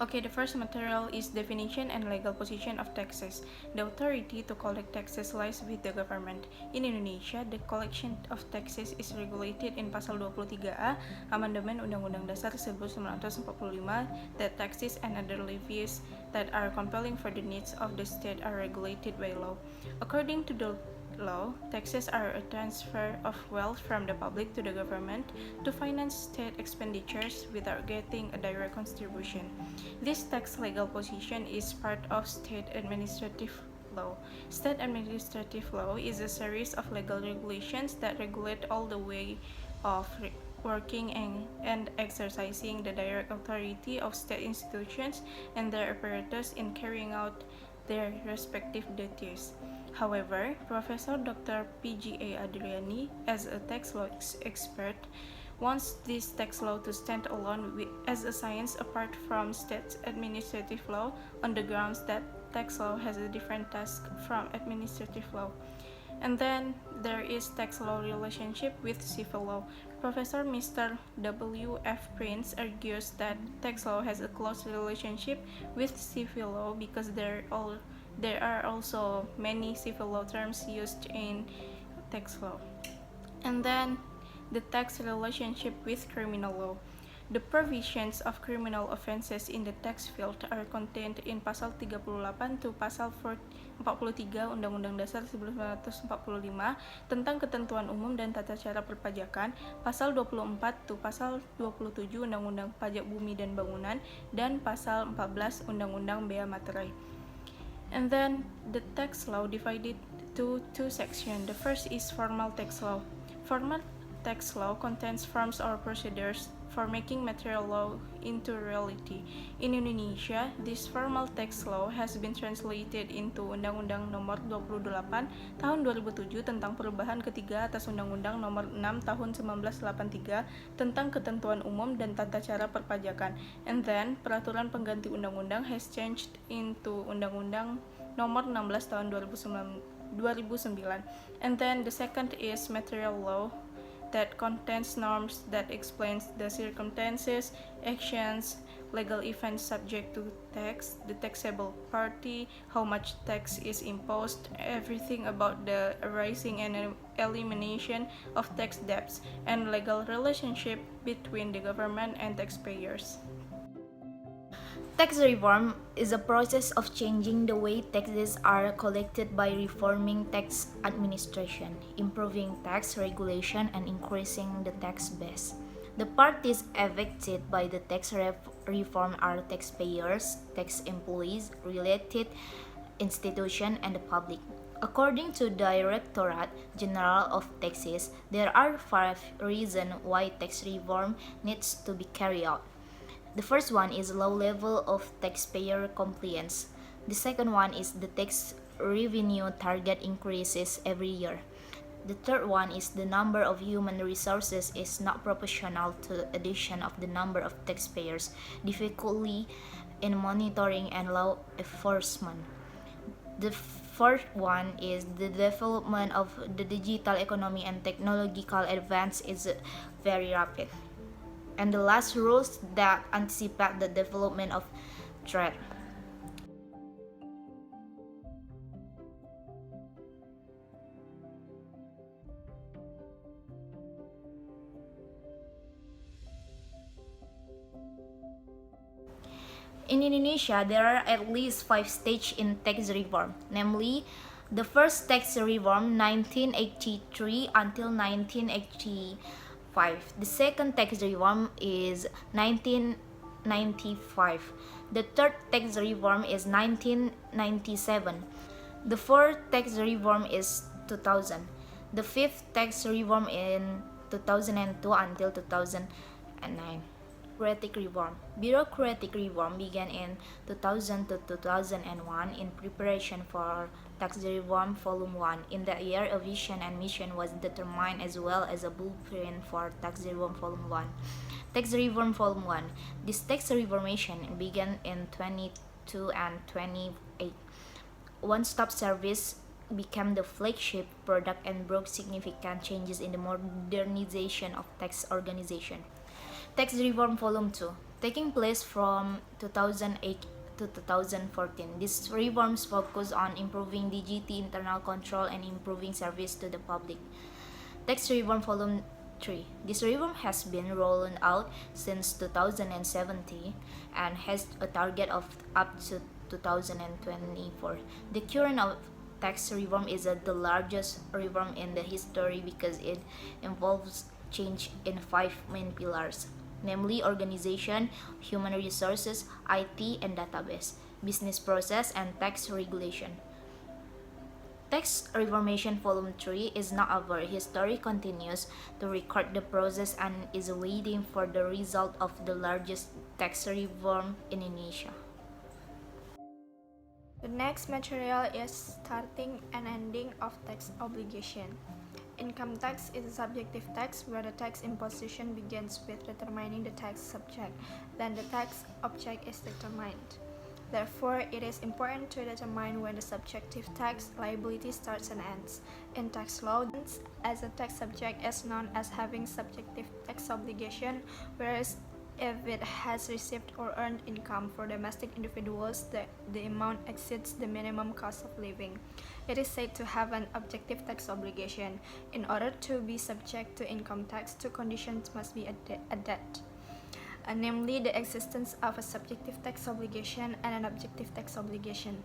Okay, the first material is definition and legal position of taxes. The authority to collect taxes lies with the government. In Indonesia, the collection of taxes is regulated in Pasal 23A, Amandemen Undang-Undang Dasar 1945, that taxes and other levies that are compelling for the needs of the state are regulated by law. According to the law, taxes are a transfer of wealth from the public to the government to finance state expenditures without getting a direct contribution. This tax legal position is part of state administrative law. State administrative law is a series of legal regulations that regulate all the way of working and exercising the direct authority of state institutions and their apparatus in carrying out their respective duties. However, Professor Dr. P.G.A. Adriani, as a tax law expert, wants this tax law to stand alone as a science apart from state administrative law on the grounds that tax law has a different task from administrative law. And then there is tax law relationship with civil law. Professor Mr. W. F. Prince argues that tax law has a close relationship with civil law because there are also many civil law terms used in tax law. And then the tax relationship with criminal law. The provisions of criminal offenses in the tax field are contained in Pasal 38 to Pasal 43 Undang-Undang Dasar 1945 tentang ketentuan umum dan tata cara perpajakan, Pasal 24 to Pasal 27 Undang-Undang Pajak Bumi dan Bangunan, dan Pasal 14 Undang-Undang Bea Materai. And then the tax law divided to two sections. The first is formal tax law. Formal tax law contains forms or procedures for making material law into reality. In Indonesia, this formal tax law has been translated into Undang-Undang Nomor 28 Tahun 2007 tentang perubahan ketiga atas Undang-Undang Nomor 6 Tahun 1983 tentang ketentuan umum dan tata cara perpajakan. And then, peraturan pengganti undang-undang has changed into Undang-Undang Nomor 16 Tahun 2009. And then the second is material law, that contains norms that explains the circumstances, actions, legal events subject to tax, the taxable party, how much tax is imposed, everything about the arising and elimination of tax debts, and legal relationship between the government and taxpayers. Tax reform is a process of changing the way taxes are collected by reforming tax administration, improving tax regulation, and increasing the tax base. The parties affected by the tax reform are taxpayers, tax employees, related institutions, and the public. According to Directorate General of Taxes, there are 5 reasons why tax reform needs to be carried out. The first one is low level of taxpayer compliance. The second one is the tax revenue target increases every year. The third one is the number of human resources is not proportional to the addition of the number of taxpayers, difficulty in monitoring and law enforcement. The fourth one is the development of the digital economy and technological advance is very rapid. And the last rules that anticipate the development of trade. In Indonesia, there are at least 5 stages in tax reform, namely the first tax reform 1983 until 1985. The second tax reform is 1995. The third tax reform is 1997. The fourth tax reform is 2000. The fifth tax reform in 2002 until 2009. Bureaucratic reform began in 2000 to 2001 in preparation for Tax Reform Volume 1. In that year, a vision and mission was determined as well as a blueprint for Tax Reform Volume 1. Tax Reform Volume 1. This tax reformation began in 22 and 28. One-stop service became the flagship product and brought significant changes in the modernization of tax organization. Tax Reform Volume 2. taking place from 2008 to 2014. These reforms focus on improving DGT internal control and improving service to the public. Tax Reform Volume 3. This reform has been rolled out since 2017 and has a target of up to 2024. The current of tax reform is the largest reform in the history because it involves change in five main pillars, namely organization, human resources, IT and database, business process, and tax regulation. Tax Reformation Volume 3 is not over. History continues to record the process and is waiting for the result of the largest tax reform in Indonesia. The next material is starting and ending of tax obligation. Income tax is a subjective tax where the tax imposition begins with determining the tax subject, then the tax object is determined. Therefore, it is important to determine when the subjective tax liability starts and ends. In tax law, as a tax subject is known as having subjective tax obligation, whereas if it has received or earned income for domestic individuals, the amount exceeds the minimum cost of living. It is said to have an objective tax obligation. In order to be subject to income tax, two conditions must be added. Namely the existence of a subjective tax obligation and an objective tax obligation.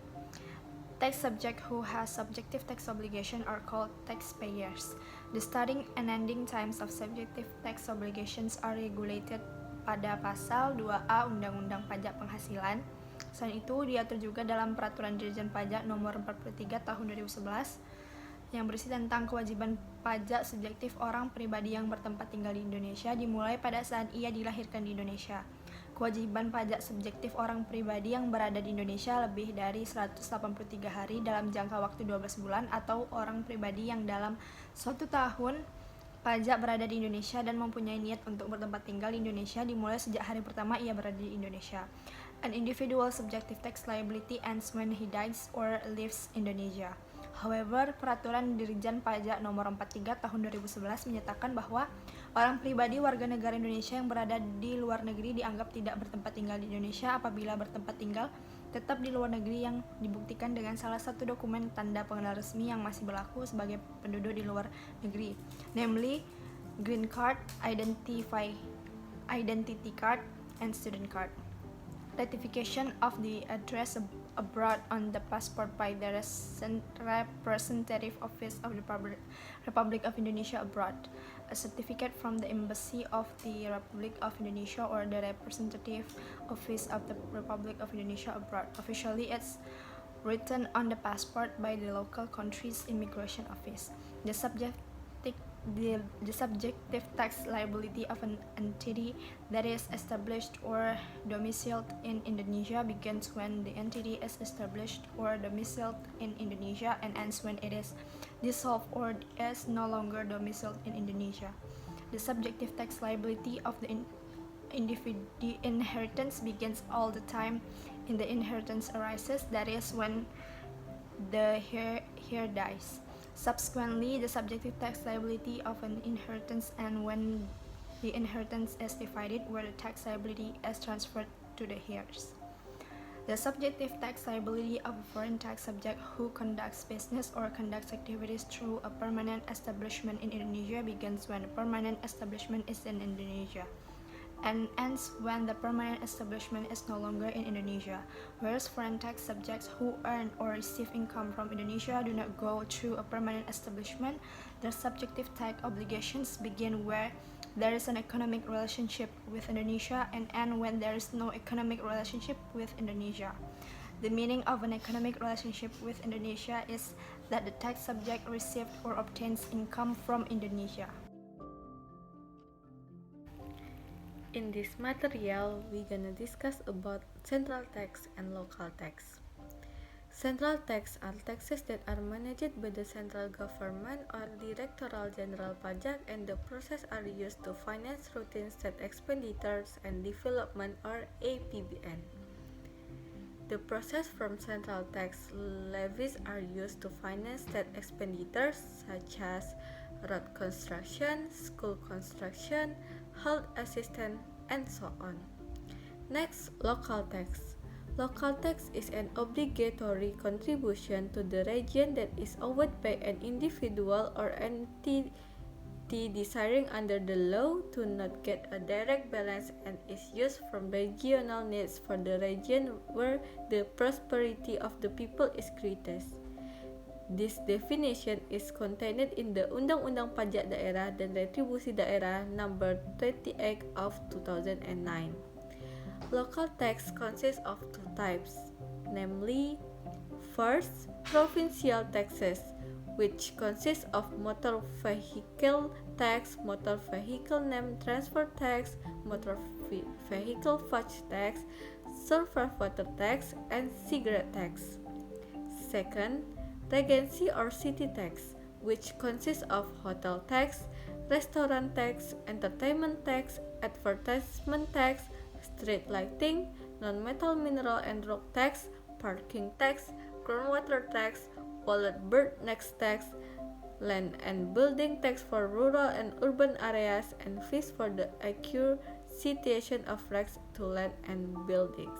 Tax subject who has subjective tax obligation are called taxpayers. The starting and ending times of subjective tax obligations are regulated pada pasal 2A Undang-Undang Pajak Penghasilan. Selain itu, diatur juga dalam Peraturan Dirjen Pajak Nomor 43 Tahun 2011 yang berisi tentang kewajiban pajak subjektif orang pribadi yang bertempat tinggal di Indonesia dimulai pada saat ia dilahirkan di Indonesia. Kewajiban pajak subjektif orang pribadi yang berada di Indonesia lebih dari 183 hari dalam jangka waktu 12 bulan atau orang pribadi yang dalam suatu tahun pajak berada di Indonesia dan mempunyai niat untuk bertempat tinggal di Indonesia dimulai sejak hari pertama ia berada di Indonesia. An individual subjective tax liability ends when he dies or leaves Indonesia. However, Peraturan Dirjen Pajak Nomor 43 Tahun 2011 menyatakan bahwa orang pribadi warga negara Indonesia yang berada di luar negeri dianggap tidak bertempat tinggal di Indonesia apabila bertempat tinggal tetap di luar negeri yang dibuktikan dengan salah satu dokumen tanda pengenal resmi yang masih berlaku sebagai penduduk di luar negeri, namely green card, identity card, and student card. Ratification of the address abroad on the passport by the representative office of the Republic of Indonesia abroad, a certificate from the embassy of the Republic of Indonesia or the representative office of the Republic of Indonesia abroad. Officially, it's written on the passport by the local country's immigration office. The subjective tax liability of an entity that is established or domiciled in Indonesia begins when the entity is established or domiciled in Indonesia and ends when it is dissolved or is no longer domiciled in Indonesia. The subjective tax liability of the inheritance begins all the time in the inheritance arises, that is when the heir dies. Subsequently, the subjective tax liability of an inheritance and when the inheritance is divided where the tax liability is transferred to the heirs. The subjective tax liability of a foreign tax subject who conducts business or conducts activities through a permanent establishment in Indonesia begins when the permanent establishment is in Indonesia and ends when the permanent establishment is no longer in Indonesia, whereas foreign tax subjects who earn or receive income from Indonesia do not go through a permanent establishment. Their subjective tax obligations begin where there is an economic relationship with Indonesia and end when there is no economic relationship with Indonesia. The meaning of an economic relationship with Indonesia is that the tax subject received or obtains income from Indonesia. In this material, we're gonna discuss about central tax and local tax. Central tax are taxes that are managed by the central government or Directorate General Pajak, and the process are used to finance routine state expenditures and development or APBN. The process from central tax levies are used to finance state expenditures such as road construction, school construction, health assistance, and so on. Next, local tax. Local tax is an obligatory contribution to the region that is owed by an individual or entity desiring under the law to not get a direct balance and is used from regional needs for the region where the prosperity of the people is greatest. This definition is contained in the Undang-Undang Pajak Daerah dan Retribusi Daerah Number 28 of 2009. Local tax consists of two types, namely, first, provincial taxes, which consist of motor vehicle tax, motor vehicle name transfer tax, motor vehicle fudge tax, surface water tax, and cigarette tax. Second, regency or city tax, which consists of hotel tax, restaurant tax, entertainment tax, advertisement tax, street lighting, non-metal mineral and rock tax, parking tax, groundwater tax, wallet bird next tax, land and building tax for rural and urban areas, and fees for the acquisition of rights to land and buildings.